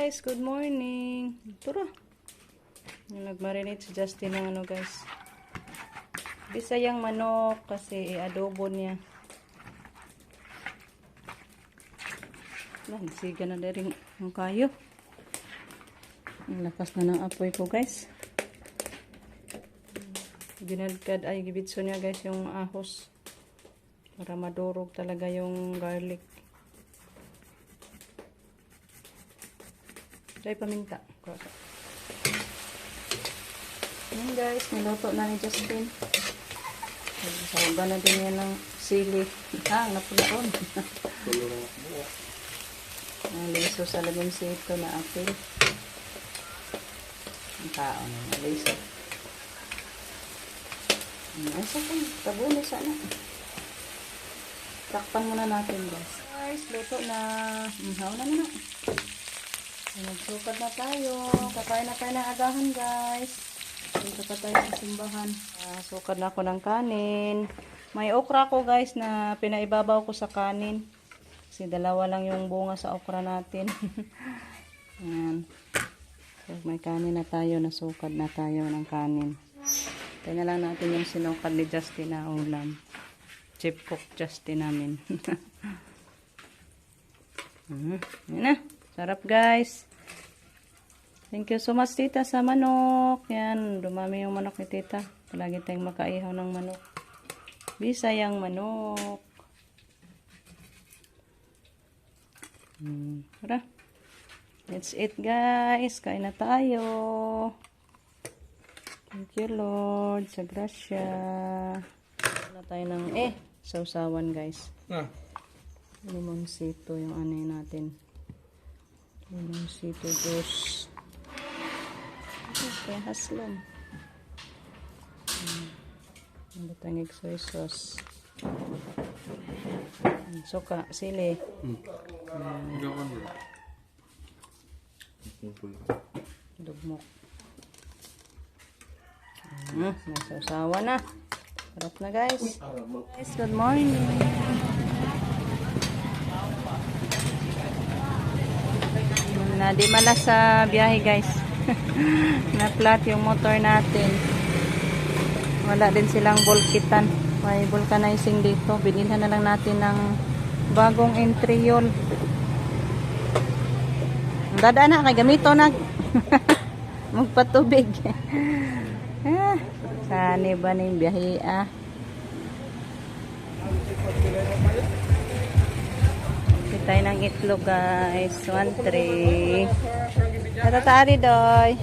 guys, good morning. Turo. Nagmarinate si Justin ng ano guys. Bisayang manok kasi i-adobo niya. Nagsiga na rin ang kayo. Ang lakas na ng apoy ko guys. Ginadkad ay gibitso niya guys yung ahos. Para madurog talaga yung garlic. Try paminta. Yan guys, niluto na ni Justin. Sauga na din yan ng sili. Napunaon. Naliso sa lagunsi ito na apil. Ang taon na naliso. Nasa ko, tabunin sana. Takpan muna natin guys. Guys, luto na. Haw na na. Nagsukad na tayo. Kakain na tayo ng agahan guys. Dito pa tayo sa simbahan. Sukad na ako ng kanin. May okra ko guys na pinaibabaw ko sa kanin. Kasi dalawa lang yung bunga sa okra natin. Ayan. So, may kanin na tayo. Nasukad na tayo ng kanin. Kaya lang natin yung sinukad ni Justin na ulam. Chip cook Justin namin. Yan na. Sarap guys. Thank you so much tita sa manok. Yan. Dumami yung manok ni tita. Palagi tayong makaihaw ng manok. Bisayang manok. Tara. That's it guys. Kain na tayo. Thank you Lord. Sa grasya. Wala tayo ng sausawan guys. Limonsito yung anay natin. Limonsito juice. Okay, haslom. Ang batangig soy sauce. Suka, sili. Dugmok. Nasawsawa na. Sarap na guys. Guys, good morning. Di malas sa biyahe guys. Na flat yung motor natin. Wala din silang bulkitan. May vulcanizing dito. Binilhan na lang natin ng bagong entriol. Dadaan na kay gamito na. Magpatubig. Saan ba na yung biyahe tayo ng itlog guys. 1-3. Natataari doy.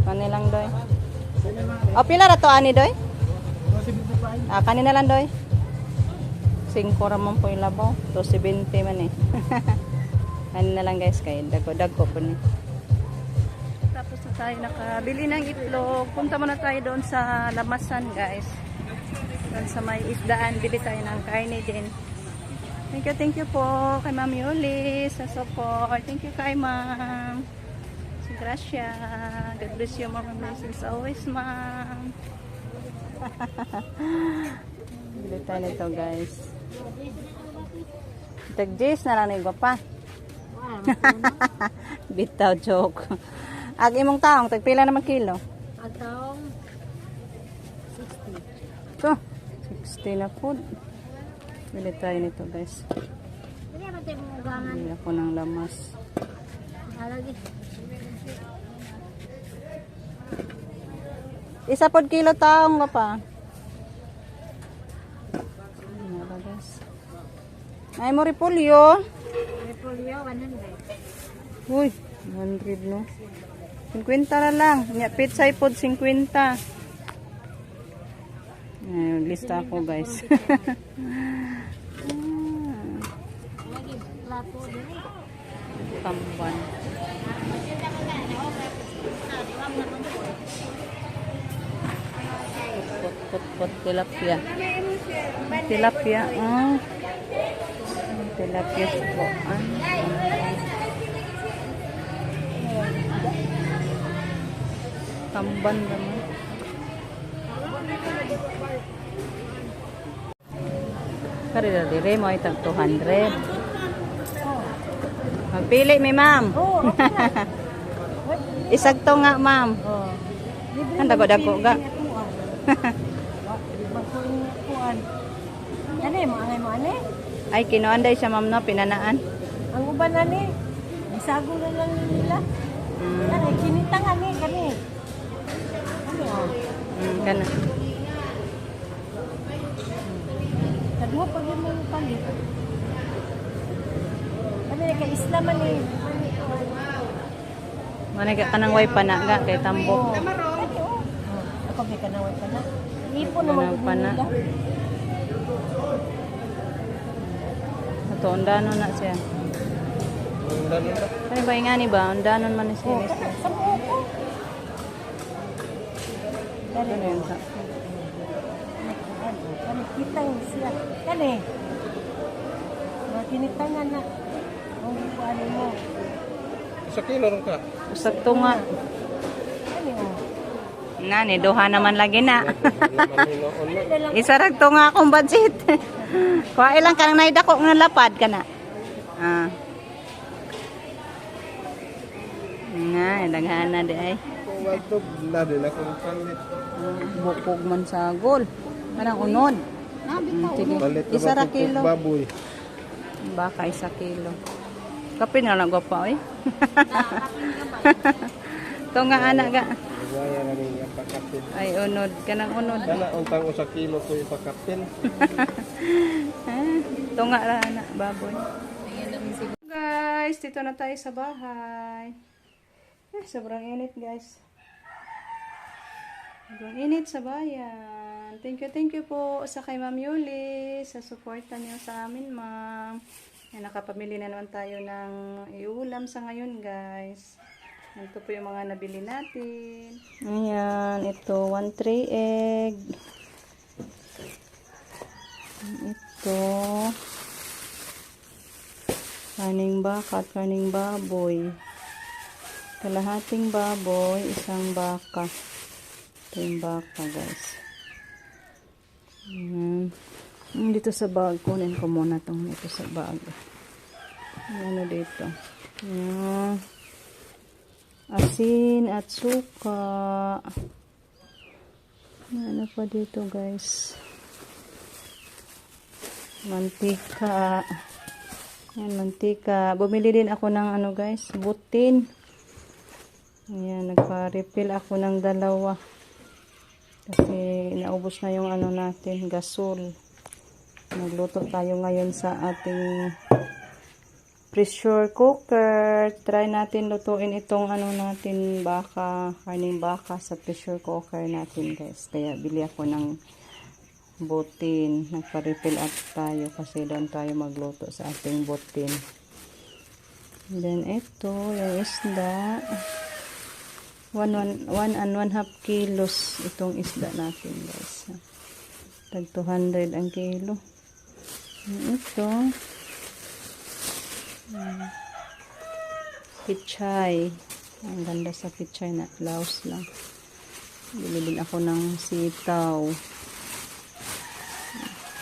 Kanilang doy. O pila rato ani doy? Kanina lang doy. 5 ramon po yung labaw. 2.70 man Kanina lang guys kay dagko po ni. Tapos na tayo nakabili ng itlog. Punta muna tayo doon sa Lamasan guys. Doon sa may isdaan. Bili tayo ng kainin din. Thank you po kay Ma'am Yuli sa support. Thank you kay Ma'am. Gracia. God bless you, more blessings always, Ma'am. Bili tayo nito, guys. Tag-J's na lang na pa. Bitaw joke. Ag imong taong, tagpila naman kilo? Ang taong 60. Ito, 60 na po. Bili tayo nito guys. Bili ako ng lamas. Isa pod kilo taong ka pa. Ay mo repolyo. Repolyo 100. Uy, 100 no. 50 na lang. Pizza pod 50. Ay, lista ako guys. Tamban. Pot tilapia. Tilapia. Tilapia subuan. Tamban naman. Kari na dire mo itag 200. Magpili mi ma'am. Oo, okay na. Isagto nga ma'am. Oo. Ang dago-dago ga. Kuan. Ano mo angay mo ani? Ay kinuanday siya ma'am no pinanaan. Ang uban ani. Isago na lang nila. Kani kinitang ani kani. Ano oh. Kana. Kadmo pag mo palit. Ano kay Islam ani. Manay ka kanang way panaga kay tambok. Ako may kanaway pa na. Ipon naman Kanang pana. nila. Ato undano na siya. Kani ba ingani ba? Undanon man ni siya. Sa buo ko. Ano yun sa? Kani kitang siya. Kani. Makinitangan na. Ang ano mo. Sa kilo ron ka. Usag to nga. Kani oh. Nani, duha naman lagi na. Naman hinoon mo. Isarag to nga akong budget. Kuha ilang kang naidako nga lapad ka na. Ah. Nga, daghan na di ay. Kung wagto, na din akong palit. Bukog man sa gol. Manang unod. Sige. Palit na Isa ra ba kilo. baboy? Baka 1 kilo. Kape na lang pa oy. To nga anak ga. Gaya na rin ang pakapin. Ay unod kanang unod. Kana untang usa kilo ko ipakapin. To nga ra anak baboy. Guys, dito na tayo sa bahay. Sobrang init guys. Sobrang init sa bayan. Thank you po sa kay Ma'am Yuli sa suporta niyo sa amin, ma'am. Ay, nakapamili na naman tayo ng iulam sa ngayon guys. Ito po yung mga nabili natin. Ayan, ito 1 tray egg. Ito kaning baka at kaning baboy. Kalahating baboy, isang baka. Ito yung baka guys. Ayan. Dito sa bag, kunin ko muna itong ito sa bag. Ano dito? Ayan. Asin at suka. Ano pa dito guys? Mantika. Ayan, mantika. Bumili din ako ng ano guys, butin. Ayan, nagpa-refill ako ng 2. Kasi naubos na yung ano natin, gasol. Nagluto tayo ngayon sa ating pressure cooker. Try natin lutuin itong ano natin baka, karning baka sa pressure cooker natin guys. Kaya bili ako ng butin. Nagpa-refill up tayo kasi doon tayo magluto sa ating butin. And then ito, yung isda. 1 and 1/2 kilos itong isda natin guys. Tag 200 ang kilo. Ito. Pichay. Ang ganda sa pichay na. Laos lang. Bili din ako ng sitaw.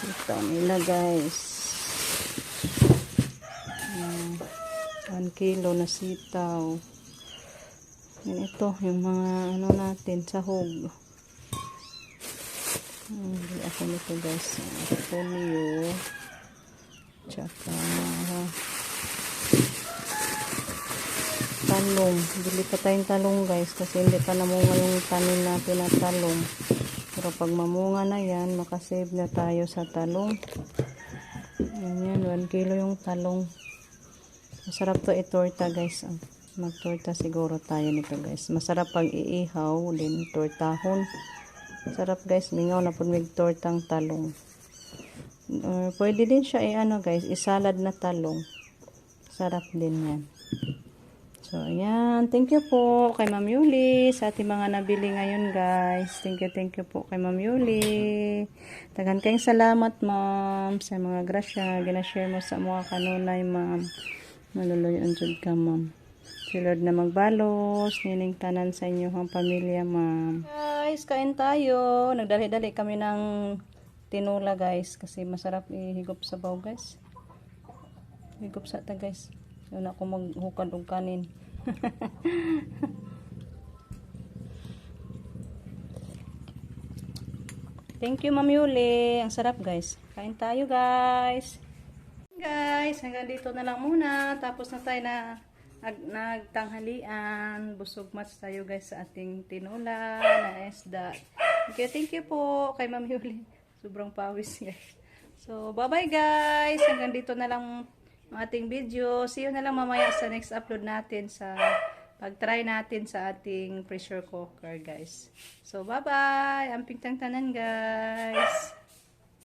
Sitaw nila guys. 1 kilo na sitaw. Yan ito. Yung mga ano natin. Sahog. Bili ako nito guys. Polio. Tsaka talong. Bili pa tayong talong guys kasi hindi pa namunga yung tanim natin na talong. Pero pag mamunga na yan, makasave na tayo sa talong. Yan, 1 kilo yung talong. Masarap to itorta guys. Magtorta siguro tayo nito guys. Masarap pag iihaw din tortahon. Sarap guys, mingaw na pag may tortang talong. Pwede din siya ano guys, isalad na talong. Sarap din yan. So, ayan. Thank you po kay Ma'am Yuli sa ating mga nabili ngayon guys. Thank you po kay Ma'am Yuli. Daghan kayong salamat ma'am sa mga grasya. Ginashare mo sa mga kanunay ma'am. Maluluyon jud ka ma'am. Si Lord na magbalos. Nining tanan sa inyong pamilya ma'am. Guys, kain tayo. Nagdali-dali kami ng tinula guys kasi masarap ihigop sa baw guys. Higop sa ta guys. Yun ako maghukad og kanin. Thank you, Ma'am Yuli. Ang sarap, guys. Kain tayo, guys. Guys, hanggang dito na lang muna. Tapos na tayo na nagtanghalian. Busog mats tayo, guys, sa ating tinola na isda. Okay, thank you po kay Ma'am Yuli. Sobrang pawis, guys. So, bye-bye, guys. Hanggang dito na lang ang ating video. See you na lang mamaya sa next upload natin sa pag-try natin sa ating pressure cooker, guys. So, bye-bye! Amping tangtanan, guys!